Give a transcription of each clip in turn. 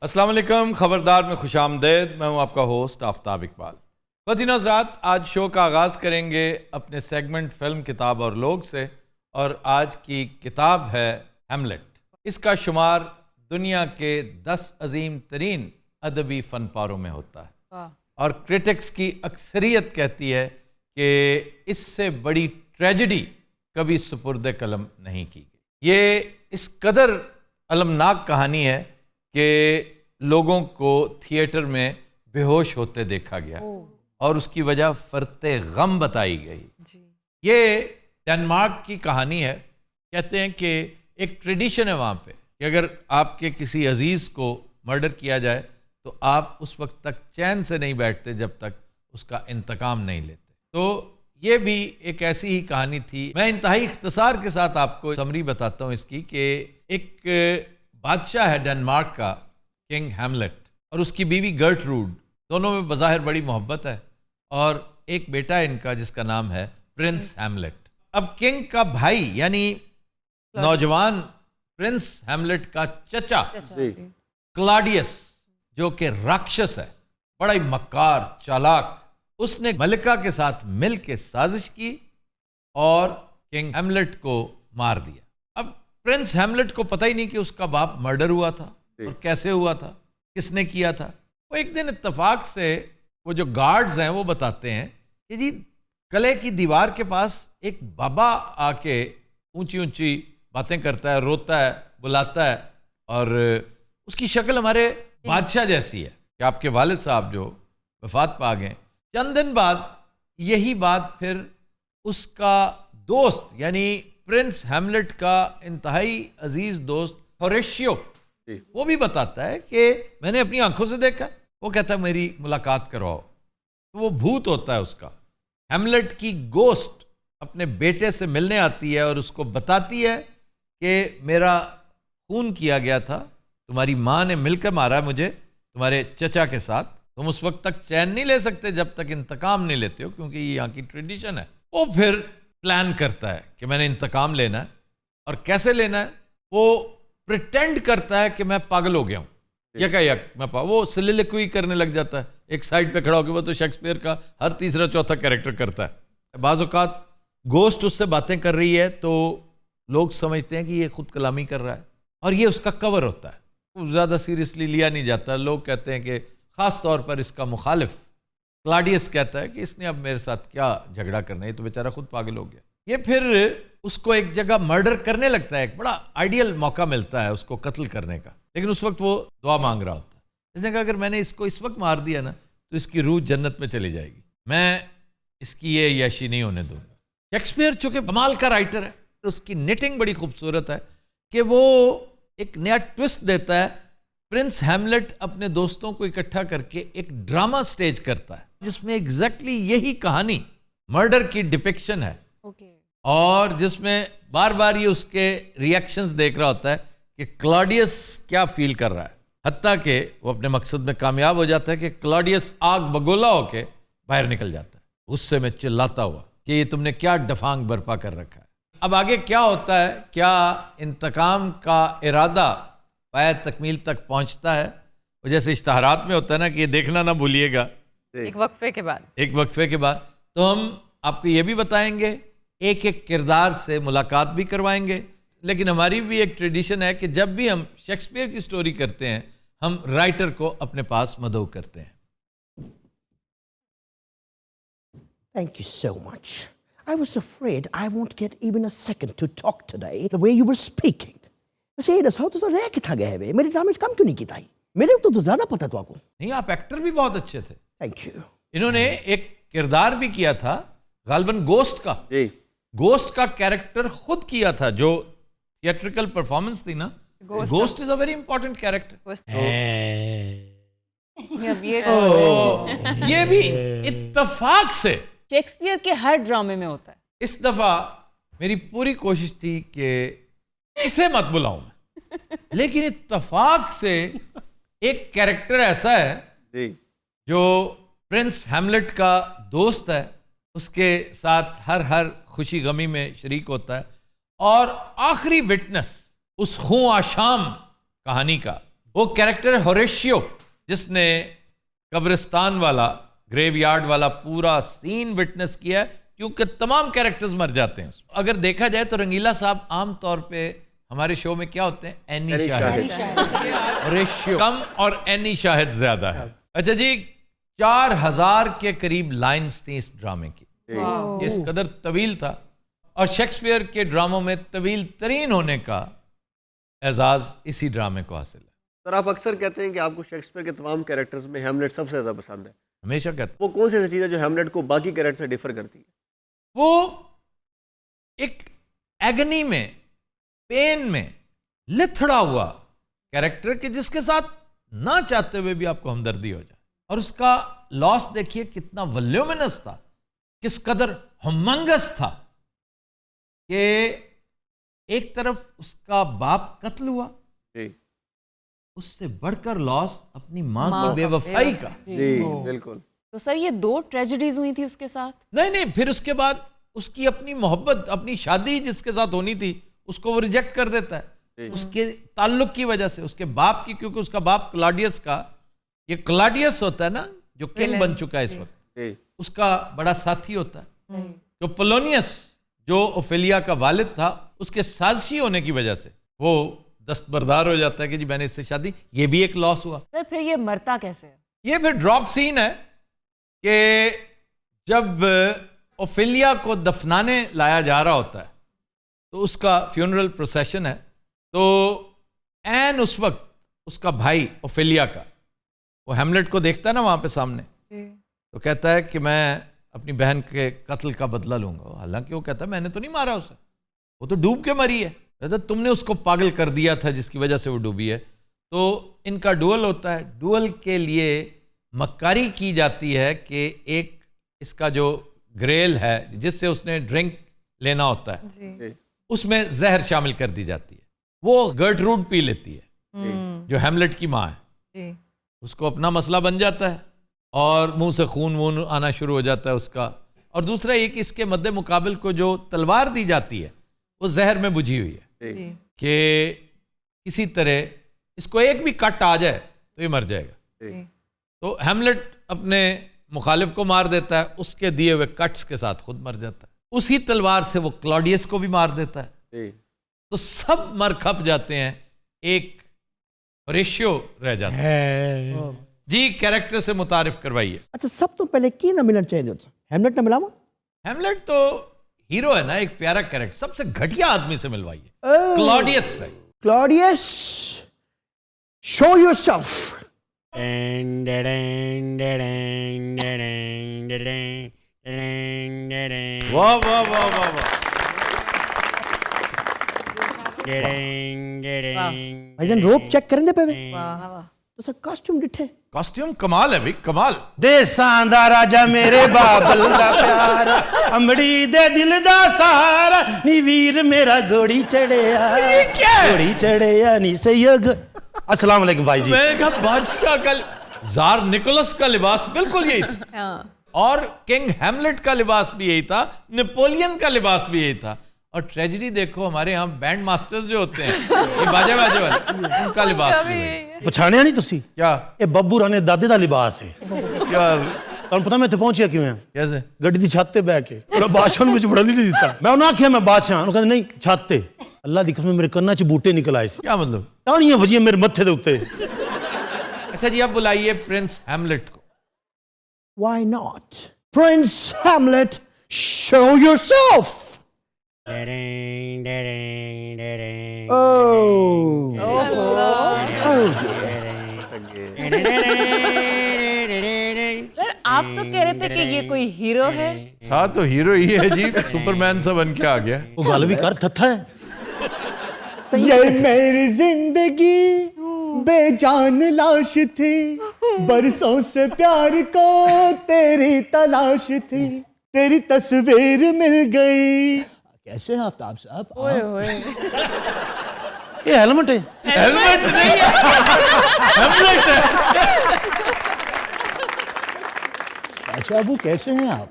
अस्सलाम वालेकुम, खबरदार में खुशामदेद। मैं हूं आपका होस्ट आफ्ताब इकबाल। ख़वातीन और हज़रात, आज शो का आगाज़ करेंगे अपने सेगमेंट फ़िल्म, किताब और लोग से। और आज की किताब है हैमलेट। इसका शुमार दुनिया के 10 अजीम तरीन अदबी फ़नपारों में होता है और क्रिटिक्स की अक्सरियत कहती है कि इससे बड़ी ट्रेजेडी कभी सुपुर्द कलम नहीं की गई। ये इस कदर अलमनाक कहानी है कि लोगों को थिएटर में बेहोश होते देखा गया और उसकी वजह फरते गम बताई गई। ये डेनमार्क की कहानी है। कहते हैं कि एक ट्रेडिशन है वहाँ पे कि अगर आपके किसी अजीज़ को मर्डर किया जाए तो आप उस वक्त तक चैन से नहीं बैठते जब तक उसका इंतकाम नहीं लेते। तो ये भी एक ऐसी ही कहानी थी। मैं इंतहाई इख्तिसार के साथ आपको समरी बताता हूँ इसकी कि एक बादशाह है डेनमार्क का, किंग हैमलेट, और उसकी बीवी गर्टरूड। दोनों में बज़ाहिर बड़ी मोहब्बत है और एक बेटा है इनका जिसका नाम है प्रिंस हैमलेट। अब किंग का भाई यानी नौजवान प्रिंस हैमलेट का चचा क्लॉडियस, जो कि राक्षस है, बड़ा ही मक्कार चालाक, उसने मलिका के साथ मिल के साजिश की और किंग हैमलेट को मार दिया। अब प्रिंस हैमलेट को पता ही नहीं कि उसका बाप मर्डर हुआ था और कैसे हुआ था, किसने किया था। वो एक दिन इत्तेफाक से वो जो गार्ड्स हैं वो बताते हैं कि जी किले की दीवार के पास एक बाबा आके ऊंची ऊंची बातें करता है, रोता है, बुलाता है और उसकी शक्ल हमारे बादशाह जैसी है कि आपके वालिद साहब जो वफात पा गए। चंद दिन बाद यही बात फिर उसका दोस्त यानी प्रिंस हैमलेट का इंतहाई अजीज दोस्त होरेशियो, वो भी बताता है कि मैंने अपनी आंखों से देखा। वो कहता है मेरी मुलाकात करवाओ। तो वो भूत होता है उसका। हैमलेट की गोस्ट अपने बेटे से मिलने आती है और उसको बताती है कि मेरा खून किया गया था, तुम्हारी माँ ने मिलकर मारा मुझे तुम्हारे चचा के साथ। तुम उस वक्त तक चैन नहीं ले सकते जब तक इंतकाम नहीं लेते हो, क्योंकि ये यहाँ की ट्रेडिशन है। वो फिर प्लान करता है कि मैंने इंतकाम लेना है। और कैसे लेना है? वो प्रिटेंड करता है कि मैं पागल हो गया हूँ, यकायक मैं वो soliloquy करने लग जाता है एक साइड पे खड़ा होकर। वो तो शेक्सपियर का हर तीसरा चौथा कैरेक्टर करता है। बाज़ औक़ात गोस्ट उससे बातें कर रही है तो लोग समझते हैं कि ये खुद कलामी कर रहा है और ये उसका कवर होता है। वो ज़्यादा सीरियसली लिया नहीं जाता। लोग कहते हैं कि ख़ास तौर पर इसका मुखालिफ क्लॉडियस कहता है कि इसने अब मेरे साथ क्या झगड़ा करना है, ये तो बेचारा खुद पागल हो गया। ये फिर उसको एक जगह मर्डर करने लगता है। एक बड़ा आइडियल मौका मिलता है उसको कत्ल करने का, लेकिन उस वक्त वो दुआ मांग रहा होता है। इसने कहा अगर मैंने इसको इस वक्त मार दिया ना तो इसकी रूह जन्नत में चली जाएगी, मैं इसकी ये यशी नहीं होने दूंगा। शेक्सपियर चूंकि कमाल का राइटर है, उसकी निटिंग बड़ी खूबसूरत है कि वो एक नया ट्विस्ट देता है। प्रिंस हैमलेट अपने दोस्तों को इकट्ठा करके एक ड्रामा स्टेज करता है जिसमें एग्जैक्टली यही कहानी मर्डर की डिपिक्शन है और जिसमें बार बार ये उसके रिएक्शंस देख रहा होता है कि क्लॉडियस क्या फील कर रहा है। हत्ता कि वो अपने मकसद में कामयाब हो जाता है कि क्लॉडियस आग बगोला होके बाहर निकल जाता है, गुस्से में चिल्लाता हुआ कि ये तुमने क्या डफांग बर्पा कर रखा है। अब आगे क्या होता है? क्या इंतकाम का इरादा पाया तकमील तक पहुंचता है? और जैसे इश्तहारात में होता है ना कि ये देखना ना भूलिएगा एक वक्फे के बाद तो हम आपको ये भी बताएंगे, एक एक किरदार से मुलाकात भी करवाएंगे। लेकिन हमारी भी एक ट्रेडिशन है कि जब भी हम शेक्सपियर की स्टोरी करते हैं हम राइटर को अपने पास मदऊ करते हैं। Thank you so much. I was afraid I won't get even a second to talk today the way you were speaking. वैसे ये दसाओ तो रह कितना गए हुए, मेरे ड्रामे काम क्यों नहीं की ताई? मेरे तो ज्यादा पता तो आपको। नहीं, आप एक्टर भी बहुत अच्छे थे। Thank you. इन्होंने एक किरदार भी किया था गालबन गोस्ट का। गोस्ट का कैरेक्टर खुद किया था। जो थिएट्रिकल परफॉर्मेंस थी ना, ghost is a very important character. ये भी इत्तेफाक से शेक्सपियर के हर ड्रामे में होता है। इस दफा मेरी पूरी कोशिश थी कि इसे मत बुलाऊं मैं, लेकिन इत्तेफाक से एक कैरेक्टर ऐसा है जो प्रिंस हैमलेट का दोस्त है, उसके साथ हर खुशी गमी में शरीक होता है और आखिरी विटनेस उस खून आशाम कहानी का वो कैरेक्टर होरेशियो, जिसने कब्रिस्तान वाला, ग्रेवयार्ड वाला पूरा सीन विटनेस किया है, क्योंकि तमाम कैरेक्टर्स मर जाते हैं। अगर देखा जाए तो रंगीला साहब आमतौर पे हमारे शो में क्या होते हैं, एनी शाहिद, होरेशियो कम और एनी शाहिद ज्यादा है। अच्छा जी, 4000 के करीब लाइंस थी इस ड्रामे की। ये इस कदर तवील था, और शेक्सपियर के ड्रामों में तवील तरीन होने का एजाज इसी ड्रामे को हासिल है। सर, आप अक्सर कहते हैं कि आपको शेक्सपियर के तमाम कैरेक्टर्स में हैमलेट सबसे ज़्यादा पसंद है। हमेशा कहते वो कौन सी ऐसी चीज़ है जो हैमलेट को बाकी कैरेक्टर से डिफर करती है? वो एक एगनी में, पेन में लिथड़ा हुआ कैरेक्टर के जिसके साथ ना चाहते हुए भी आपको हमदर्दी हो जाए, और उसका लॉस देखिए कितना वल्यूमिनस था, किस कदर हमंगस था कि एक तरफ उसका बाप कत्ल हुआ, जी उससे बढ़कर लॉस अपनी मां की बेवफाई का। जी बिल्कुल। तो सर ये 2 ट्रेजेडीज हुई थी उसके साथ? नहीं, फिर उसके बाद उसकी अपनी मोहब्बत, अपनी शादी जिसके साथ होनी थी, उसको वो रिजेक्ट कर देता है उसके ताल्लुक की वजह से, उसके बाप की, क्योंकि उसका बाप क्लॉडियस का, ये क्लॉडियस होता है ना जो किंग बन चुका है इस वक्त, उसका बड़ा साथी होता है। तो पोलोनियस जो ओफेलिया का वालिद था, उसके साजिशी होने की वजह से वो दस्तबरदार हो जाता है कि जी मैंने इससे शादी, ये भी एक लॉस हुआ। सर फिर ये मरता कैसे है? ये फिर ड्रॉप सीन है कि जब ओफेलिया को दफनाने लाया जा रहा होता है, तो उसका फ्यूनरल प्रोसेशन है, तो एन उस वक्त उसका भाई ओफेलिया का, वो हैमलेट को देखता है ना वहां पे सामने, तो कहता है कि मैं अपनी बहन के कत्ल का बदला लूंगा। हालांकि वो कहता है मैंने तो नहीं मारा उसे, वो तो डूब के मरी है। कहता तुमने उसको पागल कर दिया था जिसकी वजह से वो डूबी है। तो इनका डुअल होता है, डुअल के लिए मक्कारी की जाती है कि एक इसका जो ग्रेल है जिससे उसने ड्रिंक लेना होता है, उसमें जहर शामिल कर दी जाती है। वो गर्टरूड पी लेती है जो हैमलेट की माँ है, उसको अपना मसला बन जाता है और मुंह से खून वून आना शुरू हो जाता है उसका। और दूसरा एक इसके मद्दे मुकाबिल को जो तलवार दी जाती है वो जहर में बुझी हुई है कि किसी तरह इसको एक भी कट आ जाए तो ये मर जाएगा। तो हैमलेट अपने मुखालिफ को मार देता है, उसके दिए हुए कट्स के साथ खुद मर जाता है। उसी तलवार से वो क्लॉडियस को भी मार देता है। तो सब मर खप जाते हैं, एक रेशियो रह जाता है। जी कैरेक्टर से मुतारिफ करवाइए। अच्छा, सब तो पहले की ना मिलना चाहिए था, हैमलेट ना मिलावा। हैमलेट तो हीरो है ना, एक प्यारा कैरेक्टर, सबसे घटिया आदमी से मिलवाइए, क्लॉडियस से। Claudius, show yourself. वाह वाह वाह वाह वाह। भाईजान रोप चेक करें दे पे तो सर कॉस्ट्यूम डिठे। कॉस्ट्यूम कमाल है भाई, कमाल। देसां दा राजा मेरे बाबल दा प्यार, अमड़ी दे दिल दा सारा, नी वीर मेरा घोड़ी चढ़िया, घोड़ी चढ़िया नी सहयोग। अस्सलाम वालेकुम भाई जी। मैंने कहा बादशाह का, जार निकोलस का लिबास बिल्कुल यही था, और किंग हैमलेट का लिबास भी यही था, नेपोलियन का लिबास भी यही था। और ट्रेजेडी देखो, हमारे यहाँ बैंड मास्टर्स जो होते हैं, ये बाजे बाजे वाले, उनका लिबास भी वही। पछाणिया नहीं तुसी? क्या? ये बब्बू राणे दादे दा लिबास है यार। तुहानू पता मैं इत्थे पहुंचिया किवें आ? कैसे? गड्डी दी छत ते बैठ के ओला बादशाह नूं विच वड़न नहीं दित्ता। मैं उन्हें आख्या मैं बादशाह, उन्हें कहंदे नहीं छत ते। अल्लाह दी कसम मेरे कन्नां च बूटे निकल आए सी। क्या मतलब? तानियां वजियां मेरे मत्थे दे उत्ते। अच्छा जी, अब बुलाइए प्रिंस हैमलेट को। Why not? Prince Hamlet, show yourself. Oh. Oh dear. Sir आप तो कह रहे थे कि ये कोई हीरो है। था तो हीरो ही है जी, सुपरमैन सा बन के आ गया। वो गल भी कर थथा है। ये मेरी जिंदगी बेजान लाश थी, बरसों से प्यार को तेरी तलाश थी, तेरी तस्वीर मिल गई। कैसे हैं आफ्ताब साहब? ये हेलमेट है। हेलमेट नहीं है, हैमलेट है। अच्छा अबू कैसे हैं आप?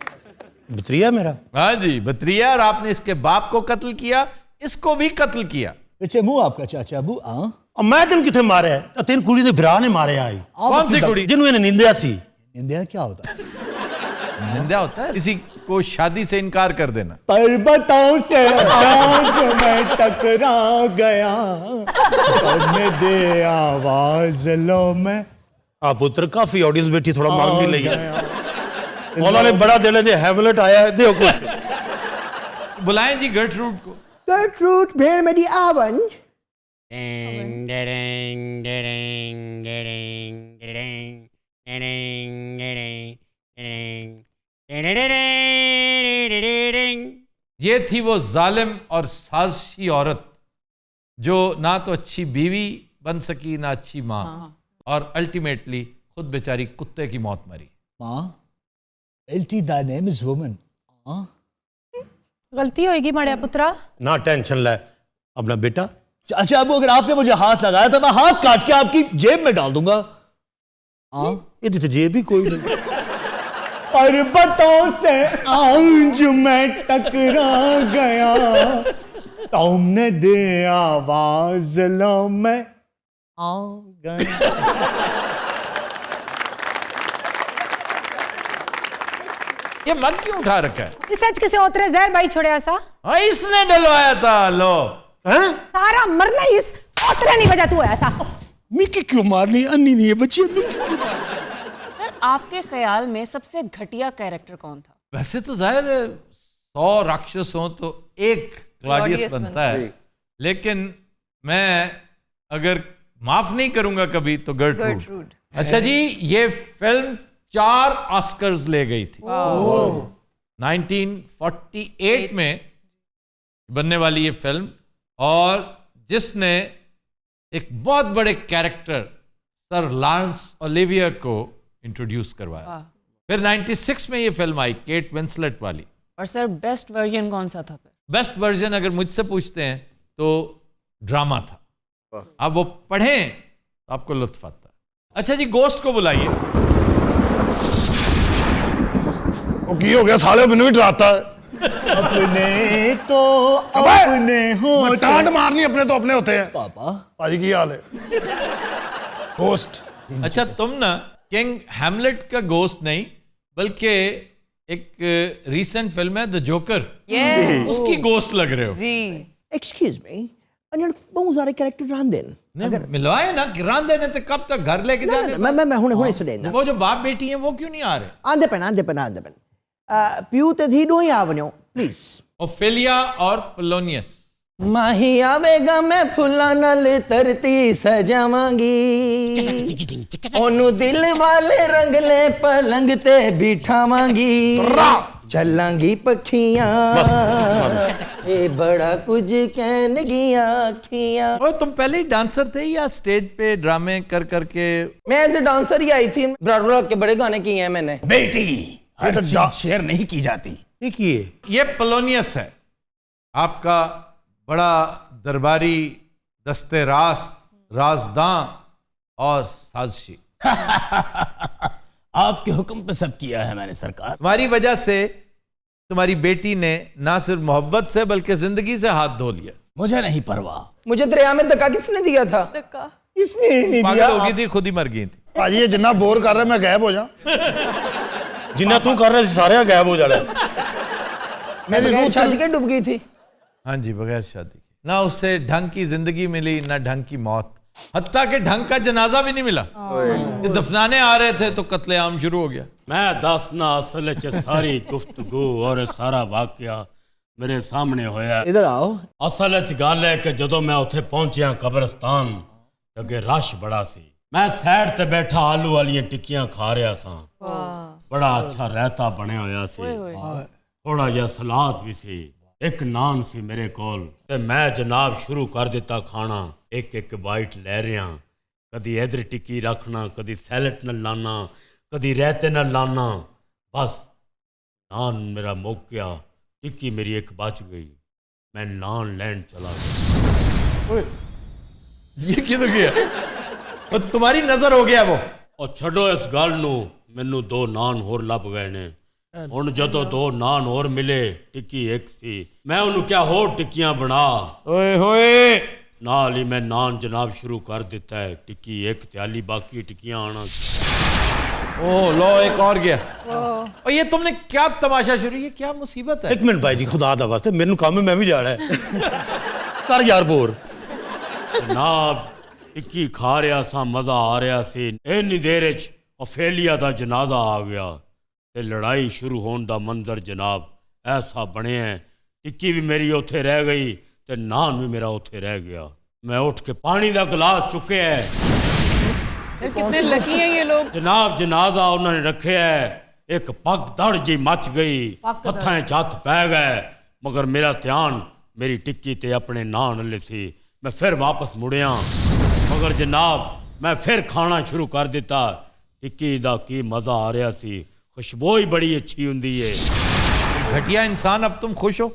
बतरिया मेरा। हाँ जी, बतरिया। और आपने इसके बाप को कत्ल किया, इसको भी कत्ल किया। पीछे मुंह आपका चाचा अबू। मैं तेन कितने मारे तेन कुड़ी के बिरा ने मारे आई कौन सी कुड़ी? जिन्होंने इन्हें निंदिया सी। निंदा क्या होता है? निंदा होता है किसी को शादी से इनकार कर देना। पर्वतों से आज मैं टकरा गया, करने दे आवाज लो मैं। हाँ पुत्र, काफी ऑडियंस बैठी, थोड़ा मांग भी लई है। उन्होंने बड़ा दिल दे हैमलेट आया है, दो कुछ बुलाएं जी गर्टरूड को। Gertrude, भेड़ मेरी आवन। ये थी वो जालिम और साजिशी औरत जो ना तो अच्छी बीवी बन सकी ना अच्छी माँ, और अल्टीमेटली खुद बेचारी कुत्ते की मौत मरी। माँ, LT, thy name is woman. हाँ? गलती होगी मड़िया पुत्रा। ना टेंशन ले अपना बेटा। अच्छा अबू, अगर आपने मुझे हाथ लगाया तो मैं हाथ काट के आपकी जेब में डाल दूंगा। हाँ? ये तो जेब भी कोई नहीं। पर्वतों से आज मैं टकरा गया, तुमने दे आवाज लो मैं आ गया। ये मग क्यों उठा रखा है? ये सच किसे उतरे जहर भाई छोड़े ऐसा? हाँ, इसने डलवाया था। लो हैं? सारा मरना इस उतरे नहीं वजह तू ऐसा। मिकी क्यों मारनी? अन्नी नहीं है बच्ची, मिकी क्यों मारनी? सर, आपके ख्याल में सबसे घटिया कैरेक्टर कौन था? वैसे तो जाहिर है 100 राक्षस हो तो एक क्लॉडियस बनता है, लेकिन मैं अगर माफ नहीं करूंगा कभी तो गर्टरूड। अच्छा जी, ये फिल्म 4 ऑस्कर्स ले गई थी। 1948 में बनने वाली ये फिल्म, और जिसने एक बहुत बड़े कैरेक्टर सर लॉरेंस ओलिवियर को इंट्रोड्यूस करवाया। फिर 96 में ये फिल्म आई, केट विंसलेट वाली। और सर बेस्ट वर्जन कौन सा था फिर? बेस्ट वर्जन अगर मुझसे पूछते हैं तो ड्रामा था। आप वो पढ़ें तो आपको लुत्फ आता है। अच्छा जी, गोस्ट को बुलाइए। वो की हो गया साले, मैंने भी डराता है। अपने तो अपने होते। टांट मारनी अपने तो अपने होते हैं। पापा पाजी की हाल है? गोस्ट। अच्छा, तुम ना किंग हैमलेट का गोस्ट नहीं, बल्कि एक रीसेंट फिल्म है द जोकर, उसकी गोस्ट लग रहे हो। जी Excuse me, अन्य बहुत सारे कैरेक्टर रान देन। नहीं, मिलवाए ना, किरान देने थे, कब तक घर लेके जाने? मैं हुने से देना। वो जो बाप बेटी हैं वो क्यों नहीं आ रहे? आंदे पेन। प्यू ते थी डोई आवन्यो, प्लीज। ओफेलिया और पोलोनियस। माही आवेगा मैं फुला नाल धरती सजावांगी, ओनू दिल वाले रंगले पलंग ते बिठावांगी, चलांगी पखियां ये बड़ा कुछ कहन गिया अखियां। और तुम पहले ही डांसर थे या स्टेज पे ड्रामे कर करके? मैं एज ए डांसर ही आई थी, ब्रॉडवे के बड़े गाने किए हैं मैंने। बेटी, हर चीज शेयर नहीं की जाती। ये पोलोनियस है, आपका बड़ा दरबारी, दस्ते रास्त, राजदां और साजिशी। आपके हुक्म पे सब किया है मैंने सरकार। तुम्हारी वजह से तुम्हारी बेटी ने ना सिर्फ मोहब्बत से बल्कि जिंदगी से हाथ धो लिया। मुझे नहीं परवाह। मुझे दरिया में धक्का किसने दिया था? इसने नहीं पागल दिया। हो गई थी, खुद ही मर गई थी। भाजी ये जिन्ना बोर कर रहा है मैं गायब हो जा। जिन्ना तू कर रहा सारे गायब हो जाना। मैं बगैर शादी के डूब गई थी। हाँ जी, बगैर शादी के। ना उसे ढंग की जिंदगी मिली, ना ढंग की मौत, हत्ता के ढंग का जनाजा भी नहीं मिला। ये दफनाने आ रहे थे तो कत्लेआम शुरू हो गया। मैं दसना असल च सारी गुफ्तगू और सारा वाकया मेरे सामने होया। इधर आओ। असल च गल है कि जदों मैं उत्थे पहुंचिया कब्रिस्तान, अगे रश बड़ा सी। मैं साइड ते बैठा आलू वाली टिक्कियां खा रहा सा। बड़ा अच्छा रायता बनया होया सी, थोड़ा जिहा सलाद भी सी, एक नान सी मेरे कोल, ते मैं जनाब शुरू कर दिता खाना। एक एक बाइट ले रहा, कदी इधर टिक्की रखना, कदी सैलड न लाना, कदी रायते न लाना। बस नान मेरा मुक गया, टिक्की मेरी एक बच गई, मैं नान लैंड चला गया। ये किधर गया? तो तुम्हारी नजर हो गया वो। और छड़ो इस गल नू, मैनू 2 नान होर लभ गए ने। हुण जदों 2 नान होर मिले, टिक्की एक सी, मैं उन्होंने क्या होर टिक्कियां बना। ओए होए ना नाल ही मैं नान जनाब शुरू कर देता है। टिक्की एक त्याली बाकी टिक्कियां आना। ओह लो एक और गया। और ये तुमने क्या तमाशा शुरू, ये क्या मुसीबत है? एक मिनट भाई जी, खुदा दा वास्ते मेनू काम है, मैं भी जाना है। कर यार बोर। जनाब टिक्की खा रहा सा, मजा आ रहा सी। इन्नी देर च ओफेलिया दा जनाजा आ गया ते लड़ाई शुरू होने दा मंजर जनाब ऐसा बने है। टिक्की भी मेरी उत्थे रह गई ते नान भी मेरा उत्थे रह गया। मैं उठ के पानी दा गिलास चुके है। कितने लकी हैं ये लोग। जनाब जनाजा उन्होंने रखे है। एक पग दड़ जी मच गई, हत्थां च हत्थ पै गए, मगर मेरा ध्यान मेरी टिक्की ते अपने नान ले सी। मैं फिर वापस मुड़िया, मगर जनाब मैं फिर खाना शुरू कर दिता। टिक्की दा की मजा आ रहा सी, खुशबू ही बड़ी अच्छी हुंदी है। घटिया इंसान, अब तुम खुश हो?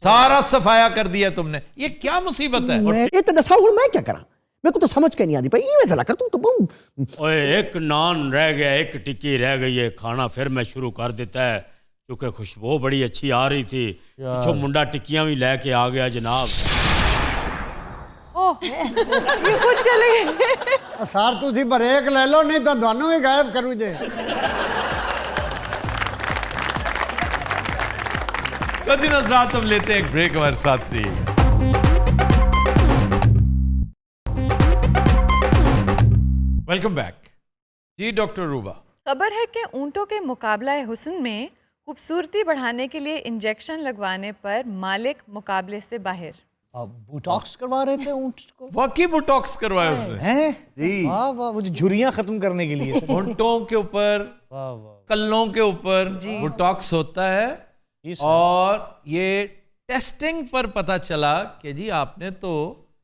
सारा सफाया कर दिया तुमने, ये क्या मुसीबत है? ये तो दसा हुन मैं क्या करा, मेरे को तो समझ के नहीं आती भाई। ये चला कर तू तो ओए एक नान रह गया, एक टिक्की रह गई है। खाना फिर मैं शुरू कर देता है क्योंकि खुशबू बड़ी अच्छी आ रही थी। पिछो मुंडा टिक्कियां भी लेके आ गया जनाब। ओह ये खुद चले गए। सर तुसी ब्रेक ले लो, नहीं तो दोनों ही गायब करूँ जे। कदी नजरात, हम लेते हैं एक ब्रेक, हमारे साथ रहिए। वेलकम बैक जी डॉक्टर रूबा। खबर है कि ऊंटों के मुकाबला हुस्न में खूबसूरती बढ़ाने के लिए इंजेक्शन लगवाने पर मालिक मुकाबले से बाहर। बोटॉक्स करवा रहे थे ऊंट को? वाकई बोटॉक्स करवाया उसने हैं जी। वाह वाह, वो जो झुर्रियां खत्म करने के लिए। ऊंटों के ऊपर, वाह वाह, कल्लों के ऊपर बोटॉक्स होता है। और ये टेस्टिंग पर पता चला कि जी आपने तो,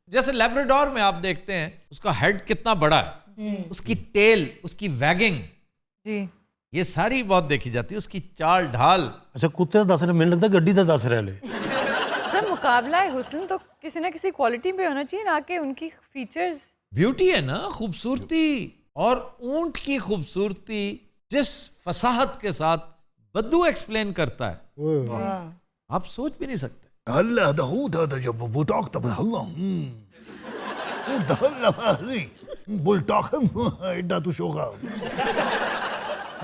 जैसे लैब्राडोर में आप देखते हैं उसका हेड कितना बड़ा है, उसकी टेल, उसकी वैगिंग जी, ये सारी बहुत देखी जाती है, उसकी चाल ढाल। अच्छा कुत्ते दा दस रहे, मैंने लगता गड्डी दा दस रहे ले। सर मुकाबला हुस्न तो किसी ना किसी क्वालिटी पे होना चाहिए, ना कि उनकी फीचर्स। ब्यूटी है ना, खूबसूरती। और ऊंट की खूबसूरती जिस फसाहत के साथ बद्दू एक्सप्लेन करता है, आप सोच भी नहीं सकते।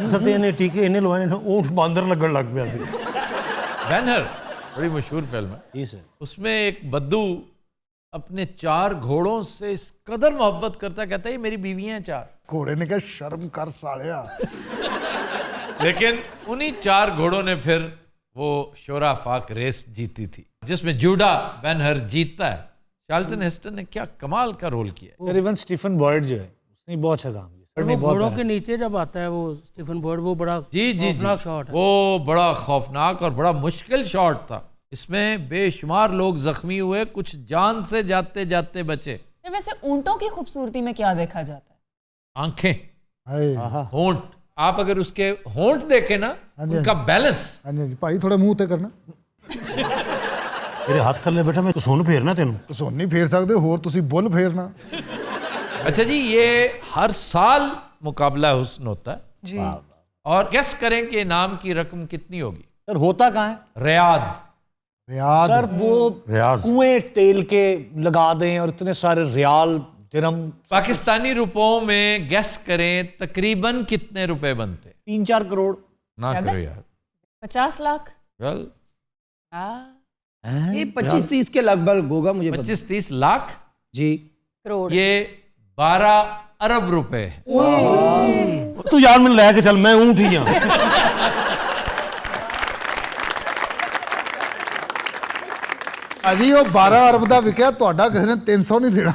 सत्य ने टीके इन्हें लवाने ना, ऊंट बांदर लगन लग गया सी। बैनर बड़ी मशहूर फिल्म है, जी सर। उसमें एक बद्दू अपने 4 घोड़ों से इस कदर मोहब्बत करता है, कहता है ये मेरी बीवी हैं 4। घोड़े ने कहा शर्म कर सालिया। लेकिन उन्हीं 4 घोड़ों ने फिर वो शोरा फाक रेस जीती थी, जिसमें जूडा बेनहर जीतता है। चार्ल्टन हेस्टन ने क्या कमाल का रोल किया। इवन स्टीफन बॉयड जो है उसने बहुत अच्छा काम किया। वो घोड़ों के नीचे जब आता है वो स्टीफन बॉयड, वो बड़ा खौफनाक शॉट है। वो बड़ा खौफनाक और बड़ा मुश्किल शॉट था। इसमें बेशुमार लोग जख्मी हुए, कुछ जान से जाते जाते बचे। वैसे ऊंटों की खूबसूरती में क्या देखा जाता है? आंखें, होंठ। आप अगर उसके होंठ देखे ना, उनका बैलेंस। भाई थोड़ा मुंह ते करना। तेरे हाथ थल्ले बैठा, मैं सुन फेरना तेन। सुन नहीं फेर सकते, होर तुसी बुल फेरना। अच्छा जी, ये हर साल मुकाबला हुस्न होता है जी। और गेस करें कि इनाम की रकम कितनी होगी? सर होता कहाँ है? रियाद। सर वो कुएं तेल के लगा दें और इतने सारे रियाल दिरहम। पाकिस्तानी रुपयों में गेस करें तकरीबन कितने रुपए बनते? 3-4 करोड़। ना करो यार। 50 लाख। वेल ये 25-30 के लगभग होगा, मुझे 25-30 लाख जी। करोड़। ये 12 अरब रुपए। तू यार मैं लेके चल, मैं ऊंट ही हां। अजी वो 12 अरब ਦਾ ਵਿਕਿਆ, ਤੁਹਾਡਾ ਕਿਸੇ ਨੇ 300 नहीं देना।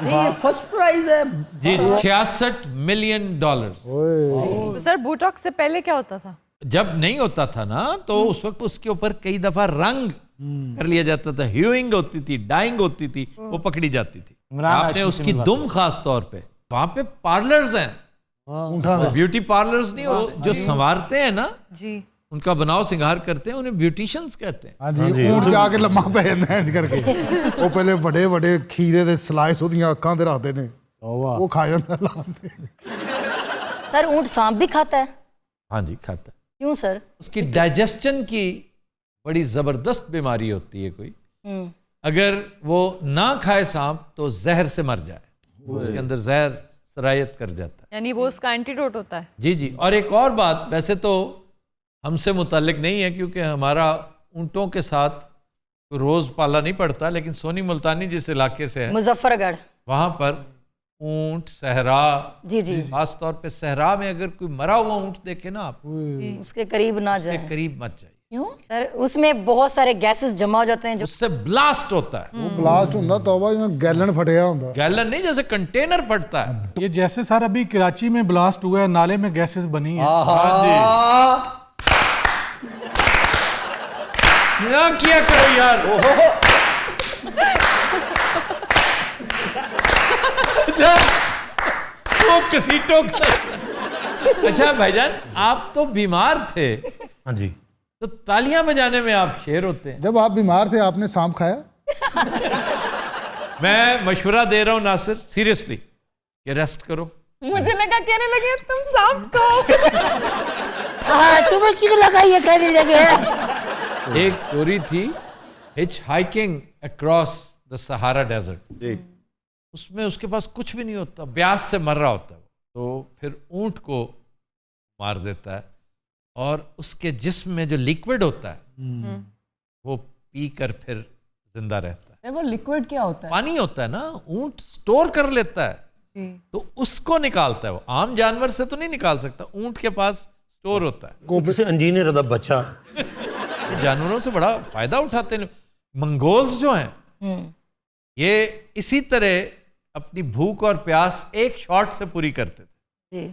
ये फर्स्ट प्राइज है जी, $66 मिलियन। तो सर बोटॉक्स से पहले क्या होता था? जब नहीं होता था ना, तो उस वक्त उसके ऊपर कई दफा रंग कर लिया जाता था, ह्यूइंग होती थी, डाइंग होती थी, वो पकड़ी जाती थी। आपने उसकी दुम खास तौर पे, वहां पे पार्लर्स हैं, ब्यूटी पार्लर्स नहीं होते, जो संवारते हैं ना जी, उनका बनाव सिंगार करते हैं, उन्हें ब्यूटिशियंस कहते हैं। हाँ जी, ऊंट जाके लम्मा पै ਜਾਂਦਾ ਇੰਜ ਕਰਕੇ। ਉਹ ਪਹਿਲੇ ਵੱਡੇ ਵੱਡੇ ਖੀਰੇ ਦੇ ਸਲਾਈਸ ਉਹਦੀਆਂ ਅੱਖਾਂ ਤੇ ਰੱਖਦੇ ਨੇ, ਉਹ ਖਾ ਜਾਂਦਾ ਲਾਉਂਦੇ। सर ऊंट सांप भी खाता है? हाँ जी, खाता है। क्यों सर? उसकी डाइजेशन की बड़ी जबरदस्त बीमारी होती है कोई, अगर वो ना खाए सांप तो जहर से मर जाए, उसके अंदर जहर सरायत कर जाता है, यानी वो उसका एंटीडोट होता है। जी जी। और एक और बात, वैसे तो हमसे मुतालिक नहीं है क्योंकि हमारा ऊँटों के साथ रोज़ पाला नहीं पड़ता, लेकिन सोनी मुल्तानी जिस इलाके से है, मुजफ्फरगढ़, वहाँ पर ऊँट सहरा, जी जी, खास तौर पे सहरा में अगर कोई मरा हुआ ऊँट देखे ना आप, उसके करीब ना जाए, करीब मत जाइए। क्यों सर? उसमें बहुत सारे गैसेस जमा हो जाते हैं जो उससे ब्लास्ट होता है। वो ब्लास्ट ਹੁੰਦਾ तौबा जिवें गैलन फटिया ਹੁੰਦਾ। गैलन नहीं, जैसे कंटेनर फटता है। ये जैसे सर अभी कराची में ब्लास्ट हुआ है, नाले में गैसेस बनी है। क्या किया करो यार। अच्छा, वो कसीटों का। अच्छा भाईजान, आप तो बीमार थे। हाँ जी। तो तालियां बजाने में आप शेर होते हैं। जब आप बीमार थे आपने सांप खाया? मैं मशवरा दे रहा हूं नासिर, सीरियसली, कि रेस्ट करो। मुझे लगा कहने लगे तुम सांप को। तुम्हें क्यों लगा ये कहने लगे? एक स्टोरी थी, hitchhiking across the Sahara desert. उसमें उसके पास कुछ भी नहीं होता, प्यास से मर रहा होता है, तो फिर ऊंट को मार देता है और उसके जिस्म में जो लिक्विड होता है वो पी कर फिर जिंदा रहता है। वो लिक्विड क्या होता है? पानी होता है ना, ऊंट स्टोर कर लेता है, तो उसको निकालता है। वो आम जानवर से तो नहीं निकाल सकता, ऊंट के पास स्टोर होता है। कोपी से इंजीनियर दा बच्चा। ये जानवरों से बड़ा फायदा उठाते हैं। मंगोल्स जो हैं ये इसी तरह अपनी भूख और प्यास एक शॉट से पूरी करते थे।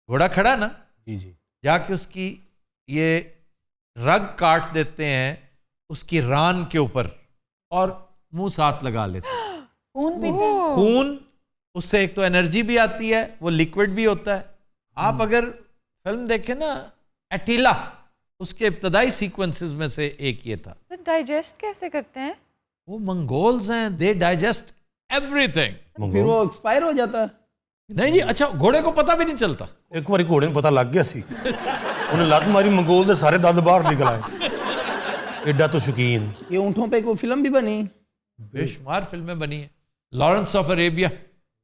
घोड़ा खड़ा ना, जी जी, जाके उसकी ये रग काट देते हैं उसकी रान के ऊपर और मुंह साथ लगा लेते हैं। खून पीते हैं। खून, उससे एक तो एनर्जी भी आती है, वो लिक्विड भी होता है। आप अगर फिल्म देखें ना एटीला, उसके इब्तदाई सीक्वेंसेस में से एक ये था। तो डाइजेस्ट कैसे करते हैं? वो मंगोल्स हैं, दे डाइजेस्ट एवरीथिंग। फिर वो एक्सपायर हो जाता है? नहीं जी, अच्छा घोड़े को पता भी नहीं चलता। एक बार घोड़े को पता लग गया सी, उन्हें लत मारी, मंगोल दे सारे दंद बाहर निकल आए। एडा तो शौकीन। ये ऊँटों पे कोई फिल्म भी बनी? बेशुमार फिल्में बनी है। लॉरेंस ऑफ अरेबिया,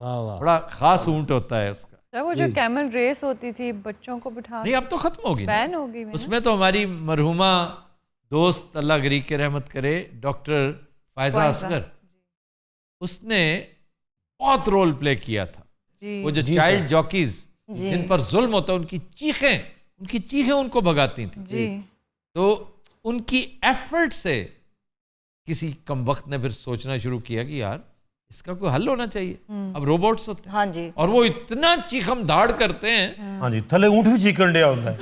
बड़ा खास ऊंट होता है उसका। वो जो कैमल रेस होती थी बच्चों को बिठा, नहीं अब तो खत्म होगी, बैन हो गई। उसमें तो हमारी मरहुमा दोस्त अल्लाह गरीब की रहमत करे डॉक्टर फायजा असगर, उसने बहुत रोल प्ले किया था। वो जो चाइल्ड जॉकीज जिन पर जुल्म होता है, उनकी चीखें उनको भगाती थी। तो उनकी एफर्ट से किसी कमबख्त ने फिर सोचना शुरू किया कि यार इसका कोई हल होना चाहिए। अब रोबोट्स होते हैं, हाँ जी, और वो इतना चीखम दाड़ करते हैं। हाँ जी, थले ऊँट भी चीकन दिया होता है।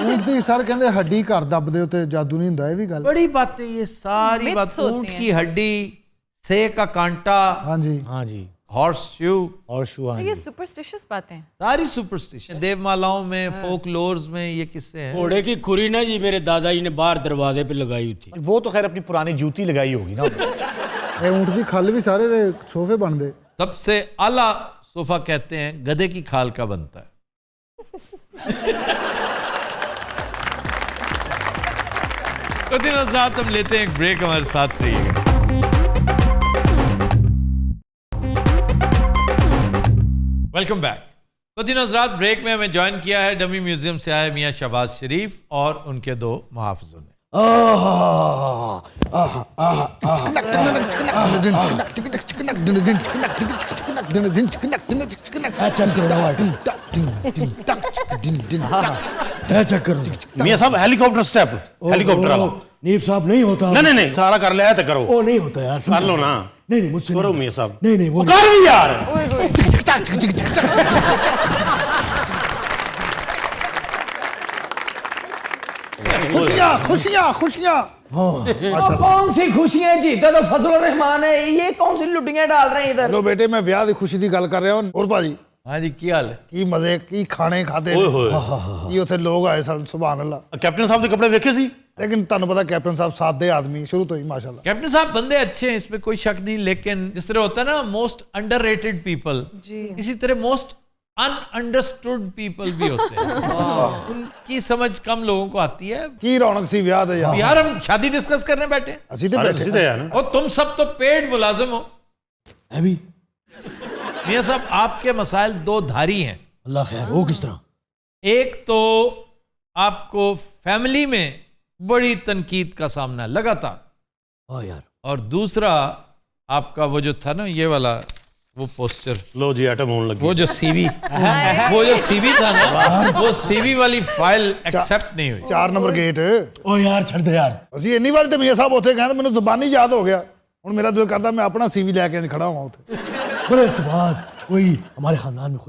ऊँट दी सर कहते हड्डी घर दबदे होते जादू नहीं होता, ये भी गल बड़ी बातें, ये सारी बात। ऊँट की हड्डी, से का कांटा, हाँ जी हाँ जी, हॉर्स शू, ये सुपरस्टिशियस बातें हैं, सारी सुपरस्टिशन। देवमालाओं में, फोकलोर्स में ये किस्से हैं। घोड़े की खुरी ना जी मेरे दादाजी ने बाहर दरवाजे पे लगाई थी। वो तो खैर अपनी पुरानी जूती लगाई होगी ना। ये ऊँट दी खल भी सारे दे सोफे बनते। सबसे आला सोफा कहते हैं गधे की खाल का बनता है। तो दिन रात हम लेते हैं एक ब्रेक, हमारे साथ रहिए। Welcome back. तो दिन रात ब्रेक में हमें ज्वाइन किया है डमी म्यूजियम से आए मियां शहबाज शरीफ और उनके दो मुहाफिजों ने। मियां साहब हेलीकॉप्टर स्टेप, हेलीकॉप्टर वाला नीब साहब नहीं होता। नहीं नहीं नहीं, सारा कर लिया तो करो। ओ नहीं होता यार, कर लो ना। नहीं नहीं मुझसे करो मियां साहब। नहीं नहीं वो कर भी यार। खुशियाँ खुशियाँ खुशियाँ। कौन सी खुशियां? जीता तो फजल रहमान है, ये कौन सी लुटियां डाल रहे हैं इधर? लो बेटे, मैं ब्याह की खुशी की गल कर रहा हूँ। और भाजी हाँ जी, की हाल है? की मजे की खाने खाते ये उत्थे लोग आए सन, सुभान अल्लाह। कैप्टन साहब के कपड़े देखे सी, लेकिन तुहानू पता कैप्टन साहब सादे आदमी शुरू तो ही माशाल्लाह। कैप्टन साहब बंदे अच्छे हैं, इसमें कोई शक नहीं, लेकिन जिस तरह होता है ना मोस्ट अंडररेटेड पीपल, इसी तरह मोस्ट अनअंडरस्टूड पीपल भी होते हैं उनकी समझ कम लोगों को आती है की रौनक सी ब्याह दे यार हम शादी डिस्कस करने बैठे ਅਸੀਂ ਤੇ ਬੈਠੇ सीधे यार और तुम सब तो पेड मुलाजिम हो अभी मियां साहब आपके मसाइल दो धारी हैं अल्लाह खैर वो किस तरह एक तो आपको फैमिली में बड़ी तनकीद का सामना है लगातार हाँ यार और दूसरा आपका वो जो था ना ये वाला वो पोस्टर लो जी एटम होने लगी वो जो सीवी था ना वो सीवी वाली फाइल एक्सेप्ट नहीं हुई 4 ਨੰਬਰ ਗੇਟ ओ यार छड़ दे यार ਅਸੀਂ ਇੰਨੀ ਵਾਰ ਤੇ ਮੀਆਂ ਸਾਹਿਬ ਉੱਥੇ ਗਏ ਤਾਂ ਮੈਨੂੰ ਜ਼ੁਬਾਨੀ ਯਾਦ ਹੋ ਗਿਆ ਹੁਣ ਮੇਰਾ ਦਿਲ ਕਰਦਾ ਮੈਂ ਆਪਣਾ ਸੀਵੀ ਲੈ ਕੇ ਖੜਾ ਹਾਂ ਉੱਥੇ बड़े से बात कोई हमारे खानदान में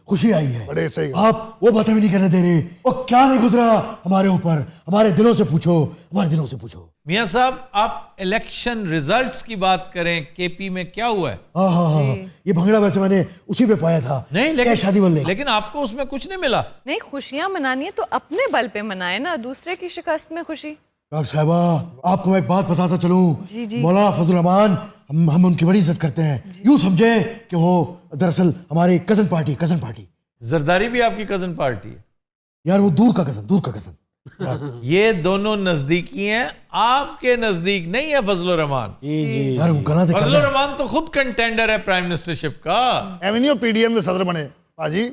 खुशी आई है बड़े सही आप वो बातें भी नहीं करने दे रहे और क्या नहीं गुजरा हमारे ऊपर हमारे दिलों से पूछो हमारे दिलों से पूछो मियां साहब आप इलेक्शन रिजल्ट्स की बात करें केपी में क्या हुआ है हाँ ये भंगड़ा वैसे मैंने उसी पे पाया था नहीं लेकिन शादी वाले लेकिन आपको उसमें कुछ नहीं मिला नहीं खुशियां मनानी है तो अपने बल पे मनाए ना दूसरे की शिकस्त में खुशी डॉक्टर साहबा आपको मैं एक बात बताता चलूं जी। मौलाना फजल रहमान हम उनकी बड़ी इज्जत करते हैं यूं समझे कि वो दरअसल हमारी कजन पार्टी जरदारी भी आपकी कजन पार्टी है यार वो दूर का कजन ये दोनों नजदीकी हैं आपके नजदीक नहीं है फजल रहमान जी यार वो गला दिखा फजल रहमान तो खुद कंटेंडर है प्राइम मिनिस्टरशिप का एवेन्यू पीडीएम में सदर बने पाजी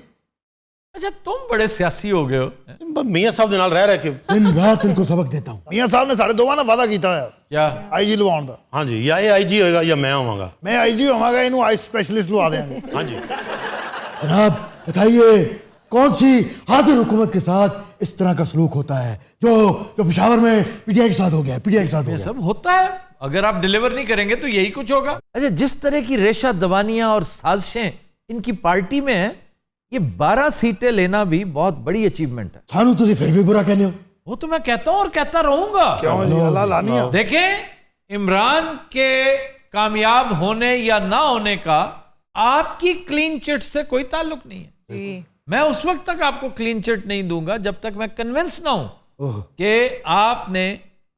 अच्छा तुम बड़े सियासी हो गए हो मियां साहब दे नाल रह के दिन रात इनको सबक देता हूं ਮੀਆਂ ਸਾਹਿਬ ਨੇ ਸਾਡੇ ਦੋਵਾਂ ਨਾਲ ਵਾਅਦਾ ਕੀਤਾ ਹੋਇਆ क्या ਆਈਜੀ ਲਵਾਉਣ ਦਾ हाँ जी या ये आईजी होएगा या मैं होवांगा ਮੈਂ ਆਈਜੀ ਹੋਵਾਂਗਾ ਇਹਨੂੰ ਆਈਸ स्पेशलिस्ट लवा देंगे हाँ जी जनाब बताइए कौन सी हाजिर हुकूमत के साथ इस तरह का सलूक होता है जो पेशावर में पीटीआई के साथ हो गया पीटीआई के साथ हो गया सब होता है अगर आप डिलीवर नहीं करेंगे तो यही कुछ होगा अच्छा जिस तरह की रेशा दबानियां और साजिशें इनकी पार्टी में है ये 12 सीटें लेना भी बहुत बड़ी अचीवमेंट है सानू तुसी फिर भी बुरा कहने हो वो तो मैं कहता हूं और कहता रहूंगा क्यों जी अल्लाह लानिया देखें इमरान के कामयाब होने या ना होने का आपकी क्लीन चिट से कोई ताल्लुक नहीं है मैं उस वक्त तक आपको क्लीन चिट नहीं दूंगा जब तक मैं कन्विंस ना हूं कि आपने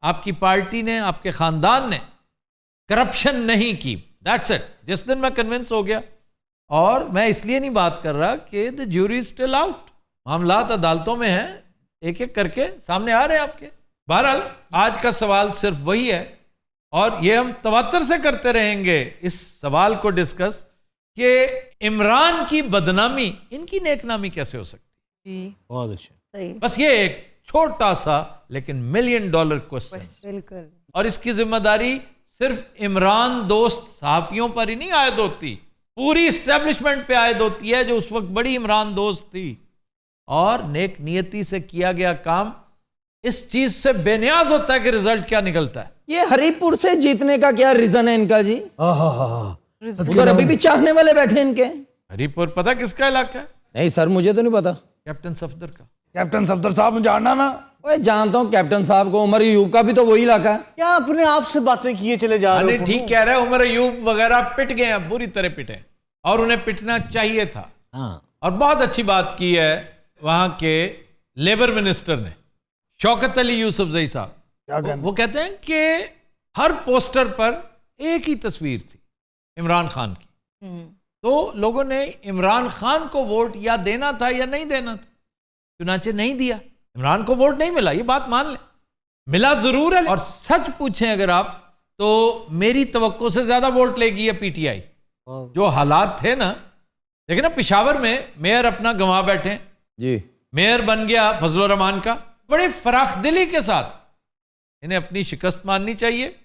आपकी पार्टी ने आपके खानदान ने करप्शन नहीं की दैट्स इट जिस दिन मैं कन्विंस हो गया और मैं इसलिए नहीं बात कर रहा कि द ज्यूरी स्टिल आउट मामलात अदालतों में हैं एक एक करके सामने आ रहे हैं आपके बहरहाल आज का सवाल सिर्फ वही है और ये हम तवातर से करते रहेंगे इस सवाल को डिस्कस कि इमरान की बदनामी इनकी नेकनामी कैसे हो सकती है बहुत अच्छा बस ये एक छोटा सा लेकिन $1 मिलियन क्वेश्चन बिल्कुल और इसकी जिम्मेदारी सिर्फ इमरान दोस्त सहाफियों पर ही नहीं आयद होती पूरी इस्टेब्लिशमेंट पे आयद होती है जो उस वक्त बड़ी इमरान दोस्त थी और नेक नियति से किया गया काम इस चीज से बेनियाज होता है कि रिजल्ट क्या निकलता है ये हरिपुर से जीतने का क्या रीजन है इनका जी उधर अभी भी चाहने वाले बैठे हैं इनके हरिपुर पता किसका इलाका है नहीं सर मुझे तो नहीं पता कैप्टन सफदर का कैप्टन सफदर साहब जानना ना ओए जानता हूँ कैप्टन साहब को उमर अयूब का भी तो वही इलाका है क्या अपने आप से बातें किए चले जा रहे हो ठीक कह रहे हैं उमर अयूब वगैरह पिट गए हैं बुरी तरह पिटे और उन्हें पिटना चाहिए था और बहुत अच्छी बात की है वहां के लेबर मिनिस्टर ने शौकत अली यूसुफजई साहब वो कहते हैं कि हर पोस्टर पर एक ही तस्वीर थी इमरान खान की तो लोगों ने इमरान खान को वोट या देना था या नहीं देना था चुनाचे नहीं दिया इमरान को वोट नहीं मिला ये बात मान लें मिला जरूर है और सच पूछें अगर आप तो मेरी तवक्को से ज्यादा वोट लेगी ये पीटीआई जो हालात थे ना देखिए ना पिशावर में मेयर अपना गंवा बैठे जी मेयर बन गया फजल रहमान का बड़े फराख दिली के साथ इन्हें अपनी शिकस्त माननी चाहिए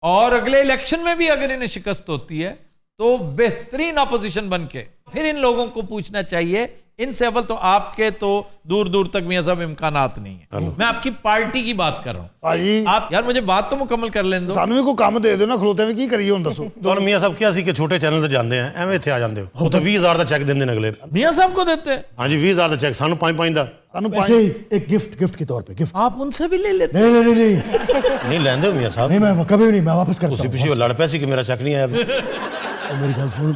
और अगले इलेक्शन में भी अगर इन्हें शिकस्त होती है तो बेहतरीन अपोजिशन बन के फिर इन लोगों को पूछना चाहिए इनसे अव्वल तो आपके तो दूर दूर तक मियां साहब इम्कानात नहीं है मैं आपकी पार्टी की बात कर रहा हूं आप यार मुझे बात तो मुकम्मल कर लेने दो सानू भी कोई काम दे दो ना खलोते में की करिए हुन दसो ਤੁਹਾਨੂੰ ਮਿਆਂ ਸਾਹਿਬ ਕਿਹਾ ਸੀ ਕਿ ਛੋਟੇ ਚੈਨਲ ਤੇ ਜਾਂਦੇ ਆ ਐਵੇਂ ਇੱਥੇ ਆ ਜਾਂਦੇ ਹੋ ਉਹ ਤਾਂ 20000 ਦਾ ਚੈੱਕ ਦਿੰਦੇ ਨੇ ਅਗਲੇ मियां साहब को देते हैं ਹਾਂਜੀ 20000 ਦਾ ਚੈੱਕ ਸਾਨੂੰ 5 ਦਾ सानू ऐसे एक गिफ्ट के तौर पे गिफ्ट आप उनसे भी ले लेते नहीं लेंदे हो मियां साहब नहीं मैं कभी नहीं मैं वापस करता ਤੁਸੀਂ ਪਿੱਛੇ ਲੜ ਪਏ ਸੀ ਕਿ ਮੇਰਾ ਚੈੱਕ ਨਹੀਂ ਆਇਆ मेरी गल सुन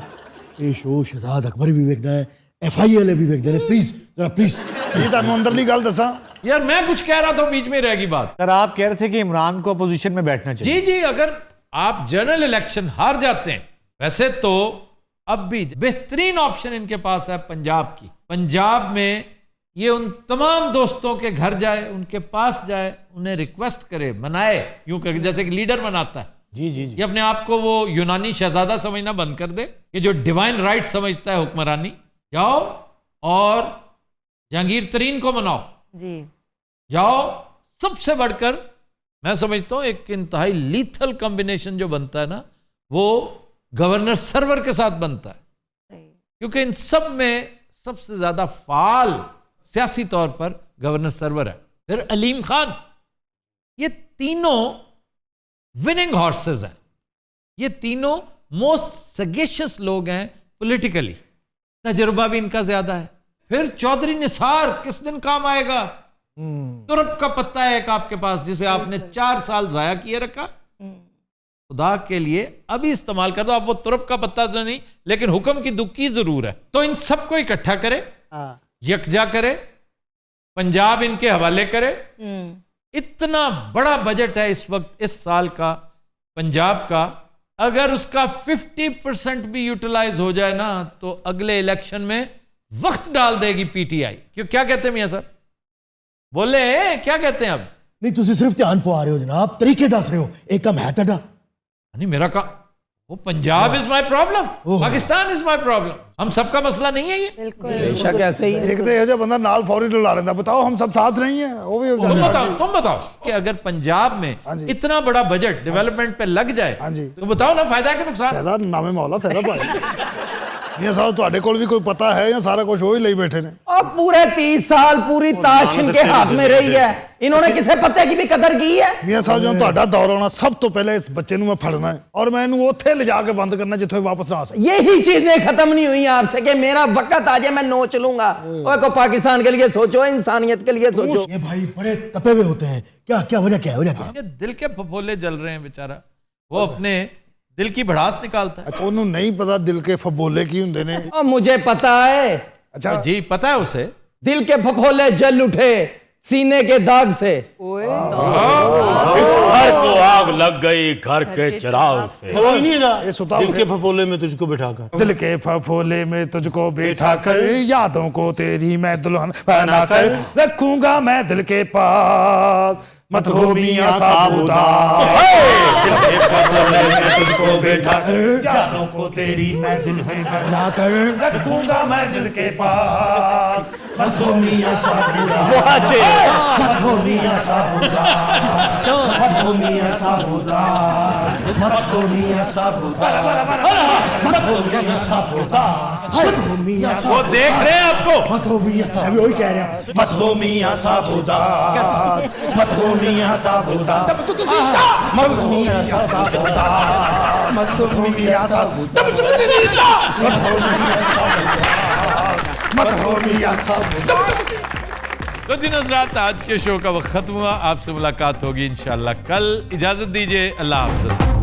ये शो शहजाद अकबर भी वेखदा है एफआई वाले भी वेखदे ने प्लीज जरा प्लीज ये ਤੁਹਾਨੂੰ अंदरली गल दसा यार मैं कुछ कह रहा था बीच में रहेगी बात सर आप कह रहे थे कि इमरान को अपोजिशन में बैठना चाहिए जी जी अगर आप जनरल इलेक्शन हार जाते हैं वैसे तो अब भी बेहतरीन ऑप्शन इनके पास है पंजाब की। पंजाब में ये उन तमाम दोस्तों के घर जाए, उनके पास जाए, उन्हें रिक्वेस्ट करे, मनाए, यूं करके जैसे कि लीडर मनाता है। जी जी जी। ये अपने आप को वो यूनानी शहजादा समझना बंद कर दे, ये जो डिवाइन राइट समझता है हुक्मरानी। जाओ और जहांगीर तरीन को मनाओ जी। जाओ। सबसे बढ़कर मैं समझता हूं एक इंतहाई लीथल कॉम्बिनेशन जो बनता है ना, वो गवर्नर सरवर के साथ बनता है, क्योंकि इन सब में सबसे ज्यादा फाल सियासी तौर पर गवर्नर सरवर है। फिर अलीम खान, ये तीनों विनिंग हॉर्सेस हैं, ये तीनों मोस्ट सगेशियस लोग हैं पॉलिटिकली, तजुर्बा भी इनका ज्यादा है। फिर चौधरी निसार किस दिन काम आएगा? तुरप का पत्ता है एक आपके पास जिसे आपने 4 साल जाया किए रखा। खुदा के लिए अभी इस्तेमाल कर दो। आप वो तुरप का पत्ता तो नहीं, लेकिन हुक्म की दुक्की जरूर है। तो इन सबको इकट्ठा करे, यकजा करे, पंजाब इनके हवाले करे। इतना बड़ा बजट है इस वक्त इस साल का पंजाब का, अगर उसका 50% भी यूटिलाइज हो जाए ना, तो अगले इलेक्शन में वक्त डाल देगी पीटीआई। क्यों, क्या कहते हैं मियां साहब? बोले क्या कहते हैं? अब नहीं, तुम सिर्फ ध्यान पा रहे हो जनाब, तरीके दस रहे हो। एक कम है तड़ा नहीं, मेरा का वो Punjab is my problem, Pakistan is my problem. हम सबका मसला नहीं है ये। बेशक ऐसे ही। एक तो ये बंदा नाल फौरी डुला लेता। बताओ हम सब साथ नहीं है, वो भी तुम बताओ कि अगर पंजाब में इतना बड़ा बजट डेवलपमेंट पे लग जाए तो बताओ ना, फायदा है कि नुकसान? फायदा नामे मौला, फायदा तो ये साहब ਤੁਹਾਡੇ ਕੋਲ भी कोई पता है या सारा कुछ हो ही ले बैठे ने? अब पूरे 30 साल पूरी ताश इनके हाथ में रही है, इन्होंने किसे पत्ते की भी कदर की है? मियां साहब जो ਤੁਹਾਡਾ दौर आना, सब तो पहले इस बच्चे ਨੂੰ मैं फड़ना है और मैं इन्हें ਉੱਥੇ ले जाके बंद करना जिथे वापस ना आ सके। यही चीजें खत्म नहीं हुई आपसे कि मेरा वक्त आ जाए मैं नोच लूंगा। को पाकिस्तान के लिए सोचो, इंसानियत के लिए सोचो। ये भाई बड़े तपे हुए होते हैं। क्या क्या वजह क्या है? वजह क्या? दिल के फफोले जल रहे हैं बेचारा, वो अपने दिल की भड़ास निकालता है। अच्छा, उन्होंने नहीं पता दिल के फफोले की होंगे ने? और मुझे पता है। अच्छा जी, पता है उसे। दिल के फफोले जल उठे सीने के दाग से। घर को आग लग गई घर के चिराग से। कोई नहीं था दिल के फफोले में तुझको बिठा कर। दिल के फफोले में तुझको बैठा कर, यादों को तेरी मैं दुल्हन बना कर रखूंगा मैं दिल के पास। मत हो मियां साबुदा, दिल के फफोले में तुझको बैठा कर, यादों को तेरी मैं दुल्हन बना कर रखूंगा मैं दिल के पास। मत हो मियां साबुदा, मत हो मियां साबुदा, मत हो मियां साबुदा, मत हो मियां साबुदा, मत हो मियां साबुदा, मत हो मियां साबुदा। वो देख रहे हैं आपको। मत हो मियां साहब, वही कह रहे हैं। मत हो मियां साबुदा, मत हो मियां साबुदा, मत हो मियां साबुदा, मत हो मियां साबुदा, मत हो मियां साबुदा। तो दिन हज़रात, आज के शो का वक्त खत्म हुआ। आपसे मुलाकात होगी इंशाअल्लाह कल। इजाजत दीजिए, अल्लाह हाफ़िज़।